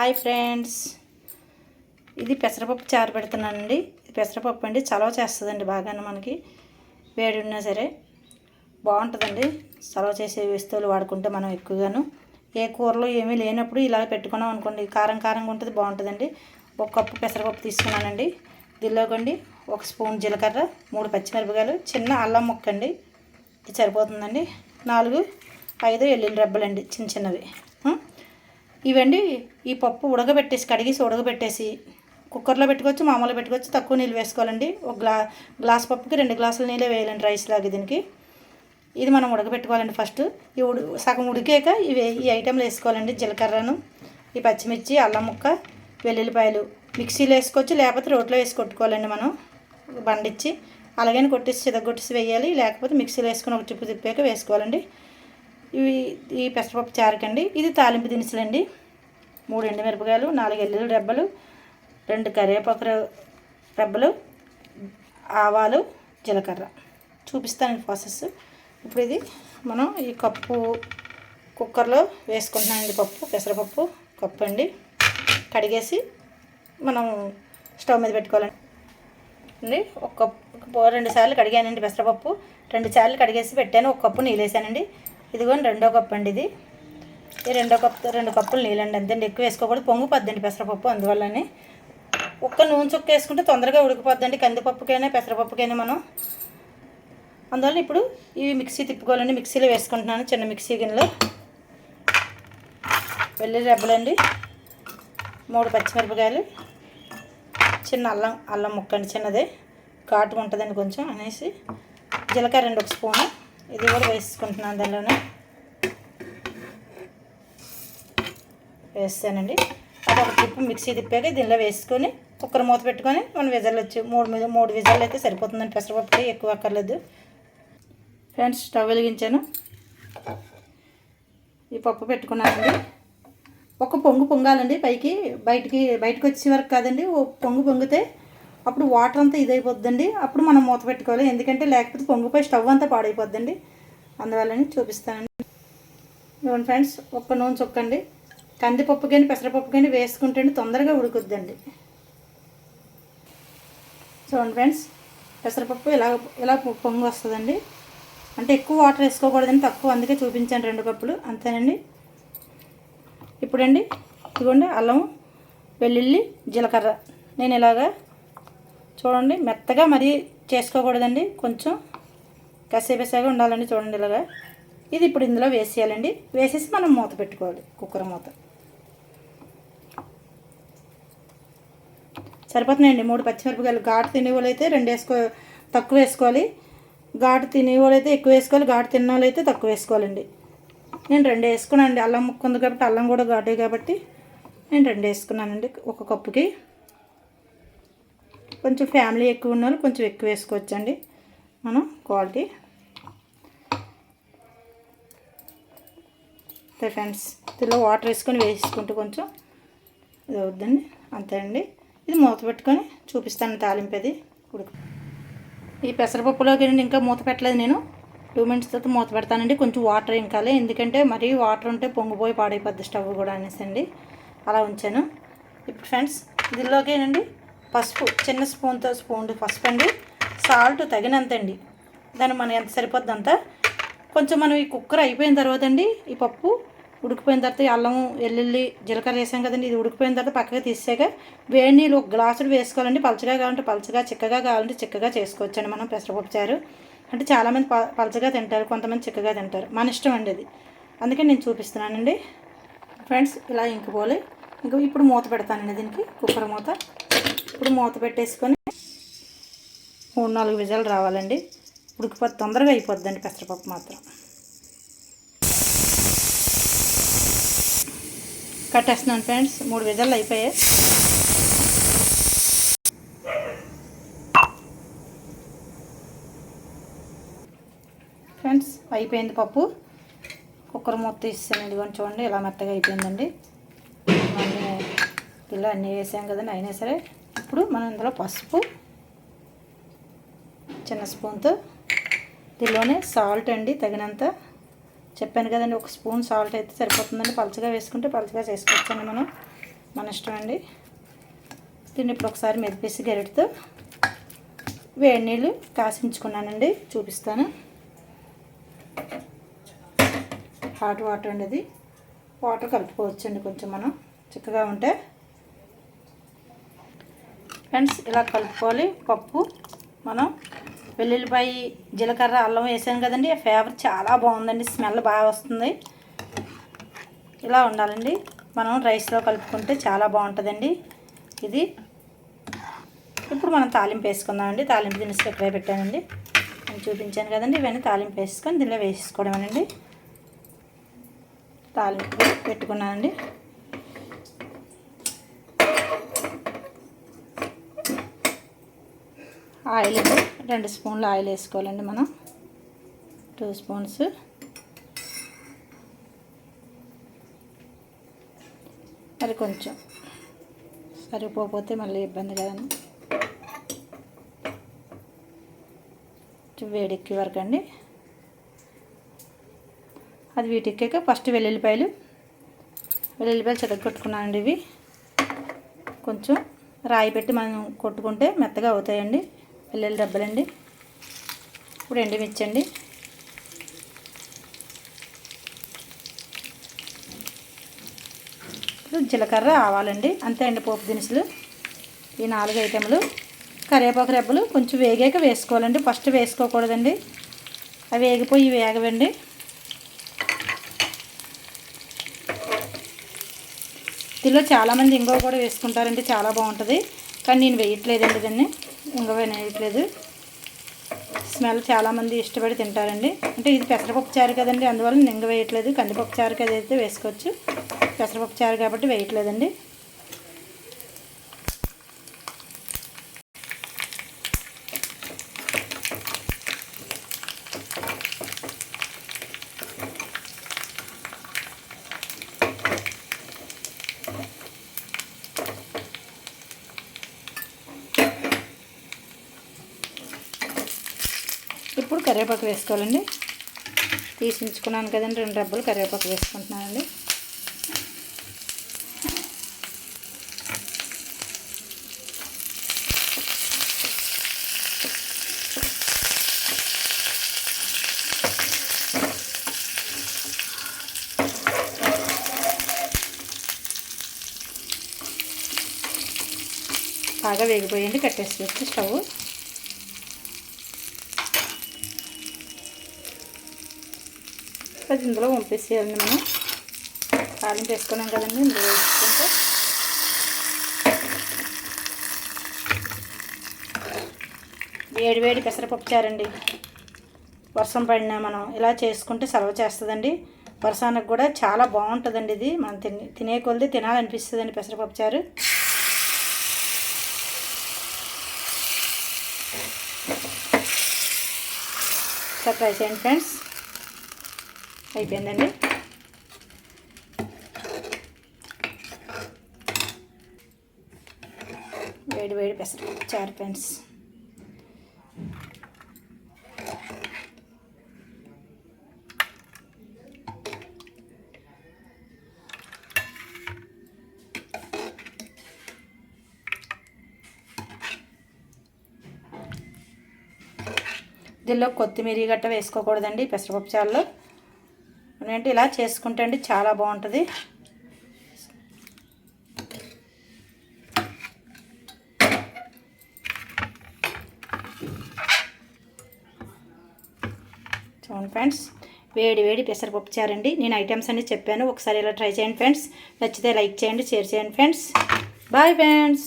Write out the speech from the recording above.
Hi friends, ఇది పెసరపప్పు చారు పెడుతున్నానండి. పెసరపప్పు అండి చలవ చేస్తుందండి బాగానే, మనకి వేడి ఉన్నా సరే బాగుంటుందండి. చలవ చేసే వస్తువులు వాడుకుంటే మనం ఎక్కువగాను ఏ కూరలో ఏమీ లేనప్పుడు ఇలా పెట్టుకున్నాం అనుకోండి, కారం కారంగా ఉంటుంది, బాగుంటుందండి. ఒక కప్పు పెసరపప్పు తీసుకున్నానండి. దీనిలోకండి ఒక స్పూన్ జీలకర్ర, 3 పచ్చిమిరపకాయలు, చిన్న అల్లం ముక్క అండి, ఇది సరిపోతుందండి. 4-5 ఎల్లుల్లి రెబ్బలండి, చిన్న చిన్నవి. ఇవండి ఈ పప్పు ఉడకబెట్టేసి కడిగేసి ఉడకబెట్టేసి కుక్కర్లో పెట్టుకోవచ్చు, మామూలుగా పెట్టుకోవచ్చు. తక్కువ నీళ్ళు వేసుకోవాలండి. ఒక గ్లాస్ పప్పుకి 2 గ్లాసుల నీళ్ళే వేయాలండి, రైస్ లాగా దీనికి. ఇది మనం ఉడకబెట్టుకోవాలండి. ఫస్ట్ సగం ఉడికాక ఈ ఐటెంలు వేసుకోవాలండి. జీలకర్రను, ఈ పచ్చిమిర్చి, అల్లం ముక్క, వెల్లుల్లిపాయలు మిక్సీలో వేసుకోవచ్చు, లేకపోతే రోట్లో వేసి కొట్టుకోవాలండి. మనం బండిచ్చి అలాగని కొట్టేసి చితగొట్టేసి వేయాలి, లేకపోతే మిక్సీలో వేసుకొని ఒక టిప్పు తిప్పాక వేసుకోవాలండి. ఈ పెసరపప్పు చారుకండి. ఇది తాలింపు దినుసులండి. 3 ఎండుమిరపకాయలు, 4 ఎల్లుల్లి రెబ్బలు, 2 కరివేపాకు రెబ్బలు, ఆవాలు, జీలకర్ర. చూపిస్తానండి ప్రాసెస్. ఇప్పుడు ఇది మనం ఈ కప్పు కుక్కర్లో వేసుకుంటున్నామండి. పెసరపప్పు కప్పు అండి. కడిగేసి మనం స్టవ్ మీద పెట్టుకోవాలండి. ఒక కప్పు 2 సార్లు కడిగానండి పెసరపప్పు. 2 సార్లు కడిగేసి పెట్టాను. ఒక కప్పు నీళ్ళు వేసానండి. ఇదిగోని 2వ కప్పు అండి. ఇది 2 కప్పులు నీళ్ళండి, అంతేండి. ఎక్కువ వేసుకోకూడదు, పొంగిపోద్దండి పెసరపప్పు. అందువల్లనే ఒక్క నూనె చుక్క వేసుకుంటే తొందరగా ఉడికిపోద్దండి, కందిపప్పుకైనా పెసరపప్పుకైనా మనం. అందువల్ల ఇప్పుడు ఇవి మిక్సీ తిప్పుకోవాలండి. మిక్సీలో వేసుకుంటున్నాను, చిన్న మిక్సీ గిన్నెలో. వెల్లుల్లి రెబ్బలండి, 3 పచ్చిమిరపకాయలు, చిన్న అల్లం ముక్క అండి, చిన్నదే, ఘాటుగా ఉంటుందండి కొంచెం అనేసి. జీలకర్ర 1 స్పూను, ఇది కూడా వేసుకుంటున్నాను. దానిలోనే వేస్తానండి. అది ఒక ట్రిప్ మిక్సీ తిప్పాక దీనిలో వేసుకొని కుక్కర్ మూత పెట్టుకొని మనం విజల్ వచ్చి 3 విజల్ అయితే సరిపోతుందండి. పెసరపప్పు ఎక్కువ అక్కర్లేదు. ఫ్రెండ్స్, స్టవ్ వెలిగించాను. ఈ పప్పు పెట్టుకున్నానండి. ఒక పొంగాలండి, బయటకు వచ్చే వరకు కాదండి. పొంగితే అప్పుడు వాటర్ అంతా ఇదైపోద్దండి. అప్పుడు మనం మూత పెట్టుకోవాలి, ఎందుకంటే లేకపోతే పొంగిపోయి స్టవ్ అంతా పాడైపోద్దండి. అందువల్లని చూపిస్తానండి. ఇవ్వండి ఫ్రెండ్స్, ఒక్క నూనె చొక్కండి. కందిపప్పు కానీ పెసరపప్పు కానీ వేసుకుంటే తొందరగా ఉడుకుద్దండి. చూడండి ఫ్రెండ్స్, పెసరపప్పు ఇలా పొంగు వస్తుందండి. అంటే ఎక్కువ వాటర్ వేసుకోకూడదండి, తక్కువ, అందుకే చూపించాను 2 కప్పులు అంతేనండి. ఇప్పుడండి ఇదిగోండి అల్లం, వెల్లుల్లి, జీలకర్ర. నేను ఇలాగా చూడండి, మెత్తగా మరీ చేసుకోకూడదండి, కొంచెం కసేపేసాగా ఉండాలండి. చూడండి ఇలాగా. ఇది ఇప్పుడు ఇందులో వేసేయాలండి. వేసేసి మనం మూత పెట్టుకోవాలి, కుక్కర్ మూత. సరిపోతున్నాయండి 3 పచ్చిమిరపకాయలు. ఘాటు తినేవాళ్ళు అయితే 2 తక్కువ వేసుకోవాలి, ఘాటు తినేవాళ్ళు అయితే ఎక్కువ వేసుకోవాలి, ఘాటు తిన్న వాళ్ళు అయితే తక్కువ వేసుకోవాలండి. నేను 2 వేసుకున్నానండి. అల్లం ముక్క ఉంది కాబట్టి, అల్లం కూడా ఘాటే కాబట్టి నేను 2 వేసుకున్నానండి ఒక కప్పుకి. కొంచెం ఫ్యామిలీ ఎక్కువ ఉన్న వాళ్ళు కొంచెం ఎక్కువ వేసుకోవచ్చండి మనం క్వాలిటీ. అంతే ఫ్రెండ్స్, ఇందులో వాటర్ వేసుకుంటూ కొంచెం ఇది అవుద్దండి, అంతే అండి. ఇది మూత పెట్టుకొని చూపిస్తాను తాలింపేది ఉడుకు. ఈ పెసరపప్పులోకి ఇంకా మూత పెట్టలేదు నేను. 2 మినిట్స్ తర్వాత మూత పెడతానండి. కొంచెం వాటర్ ఇంకాలి, ఎందుకంటే మరీ వాటర్ ఉంటే పొంగిపోయి పాడైపోద్ది స్టవ్ కూడా అనేసండి అలా ఉంచాను. ఇప్పుడు ఫ్రెండ్స్, దీనిలోకేనండి పసుపు, చిన్న స్పూన్ పసుపు అండి. సాల్ట్ తగినంత అండి, దాన్ని మనం ఎంత సరిపోద్ది అంత. కొంచెం మనం ఈ కుక్కర్ అయిపోయిన తర్వాత అండి, ఈ పప్పు ఉడికిపోయిన తర్వాత అల్లం, వెల్లుల్లి, జీలకర్ర వేసాం కదండి, ఇది ఉడికిపోయిన తర్వాత పక్కగా తీసాక వేడి నీళ్ళు 1 గ్లాసులు వేసుకోవాలండి. పలచగా కావాలంటే పలచగా, చిక్కగా కావాలంటే చిక్కగా చేసుకోవచ్చండి మనం పెసరపప్పు చారు. అంటే చాలామంది పలచగా తింటారు, కొంతమంది చిక్కగా తింటారు, మన ఇష్టం అండి అది. అందుకని నేను చూపిస్తున్నానండి ఫ్రెండ్స్. ఇలా ఇంకిపోలే. ఇప్పుడు మూత పెడతానండి దీనికి, కుక్కర్ మూత. ఇప్పుడు మూత పెట్టేసుకొని 3-4 విజాలు రావాలండి. ఉడికిపోతే తొందరగా అయిపోద్దండి పెసరపప్పు మాత్రం. కట్టేస్తున్నాను ఫ్రెండ్స్, 3 విజాలు అయిపోయాయి. ఫ్రెండ్స్, అయిపోయింది పప్పు. కుక్కర్ మూత తీసేసానండి. ఇవన్నీ చూడండి ఇలా మెత్తగా అయిపోయిందండి. ఇలా అన్నీ వేసాం కదండి, అయినా సరే ఇప్పుడు మనం ఇందులో పసుపు చిన్న స్పూన్తో, దీనిలోనే సాల్ట్ అండి తగినంత. చెప్పాను కదండి, 1 స్పూన్ సాల్ట్ అయితే సరిపోతుందండి. పలచగా వేసుకుంటే పలచగా చేసుకోవచ్చండి మనం. మన ఇష్టం అండి. దీన్ని ఇప్పుడు ఒకసారి మెదిపేసి గరిటతో వేడి నీళ్ళు కాసించుకున్నానండి, చూపిస్తాను. హాట్ వాటర్ అండి, అది వాటర్ కలుపుకోవచ్చండి కొంచెం మనం చిక్కగా ఉంటే. ఫ్రెండ్స్ ఇలా కలుపుకోవాలి. పప్పు మనం వెల్లుల్లిపాయ, జీలకర్ర, అల్లం వేసాను కదండి, ఫ్లేవర్ చాలా బాగుందండి, స్మెల్ బాగా వస్తుంది. ఇలా ఉండాలండి. మనం రైస్లో కలుపుకుంటే చాలా బాగుంటుందండి ఇది. ఇప్పుడు మనం తాలింపు వేసుకుందామండి. తాలింపు దినుసులు ఇక్కడే పెట్టానండి, నేను చూపించాను కదండి. ఇవన్నీ తాలింపు వేసుకొని దీనిలో వేసుకోవడమేనండి. తాలింపు పెట్టుకున్నానండి. ఆయిల్ 2 స్పూన్లు ఆయిల్ వేసుకోవాలండి మనం. 2 స్పూన్స్. మరి కొంచెం సరిపోతే మళ్ళీ ఇబ్బంది కదండి. కొంచెం వేడెక్కే వరకు అండి. అది వీటెక్కాక ఫస్ట్ వెల్లుల్లిపాయలు చెదగొట్టుకున్నానండి. ఇవి కొంచెం రాయి పెట్టి మనం కొట్టుకుంటే మెత్తగా అవుతాయండి వెల్లుల్లి దెబ్బలండి. ఇప్పుడు ఎండుమిర్చి అండి, ఇప్పుడు జీలకర్ర, ఆవాలండి, అంతే అండి పోపు దినుసులు. ఈ 4 ఐటెంలు. కరివేపాకు రెబ్బలు కొంచెం వేగాక వేసుకోవాలండి, ఫస్ట్ వేసుకోకూడదండి. అవి వేగిపోయి వేగవండి. దీనిలో చాలామంది ఇంగువ కూడా వేసుకుంటారండి, చాలా బాగుంటుంది. కానీ నేను వేయట్లేదండి, దాన్ని ఇంగువ వేయట్లేదు. స్మెల్ చాలామంది ఇష్టపడి తింటారండి. అంటే ఇది పెసరపప్పు చారు కదండి, అందువల్ల నేను ఇంగువ వేయట్లేదు. కందిపప్పు చారుకి అదైతే వేసుకోవచ్చు, పెసరపప్పు చారు కాబట్టి వేయట్లేదండి. ఇప్పుడు కరివేపాకు వేసుకోవాలండి. తీసి ఉంచుకున్నాను కదండి, 2 రెబ్బలు కరివేపాకు వేసుకుంటున్నానండి. బాగా వేగిపోయండి, కట్టేసుకోవచ్చు స్టవ్. అది ఇందులో పంపేసేయాలండి. మనం తాలింపు వేసుకున్నాం కదండి, ఇందులో వేసుకుంటే వేడి పెసరపప్పు చారండి. వర్షం పడినా మనం ఇలా చేసుకుంటే సర్వ్ చేస్తుందండి. వర్షానికి కూడా చాలా బాగుంటుందండి ఇది. మనం తినే కొలది తినాలనిపిస్తుందండి పెసరపప్పు చారు. ఒకసారి ట్రై చేయండి ఫ్రెండ్స్. అయిపోయిందండి. వేడి పెసరపప్పు చారు ఫ్రెండ్స్. దీనిలో కొత్తిమీర గట్ట వేసుకోకూడదండి పెసరపప్పు చారులో. అంటే ఇలా చేసుకుంటే అండి చాలా బాగుంటుంది. చూడండి ఫ్రెండ్స్, వేడి పెసరపప్పు చారండి. నేను ఐటమ్స్ అన్ని చెప్పాను, ఒకసారి ఇలా ట్రై చేయండి ఫ్రెండ్స్. నచ్చితే లైక్ చేయండి, షేర్ చేయండి ఫ్రెండ్స్. Bye friends.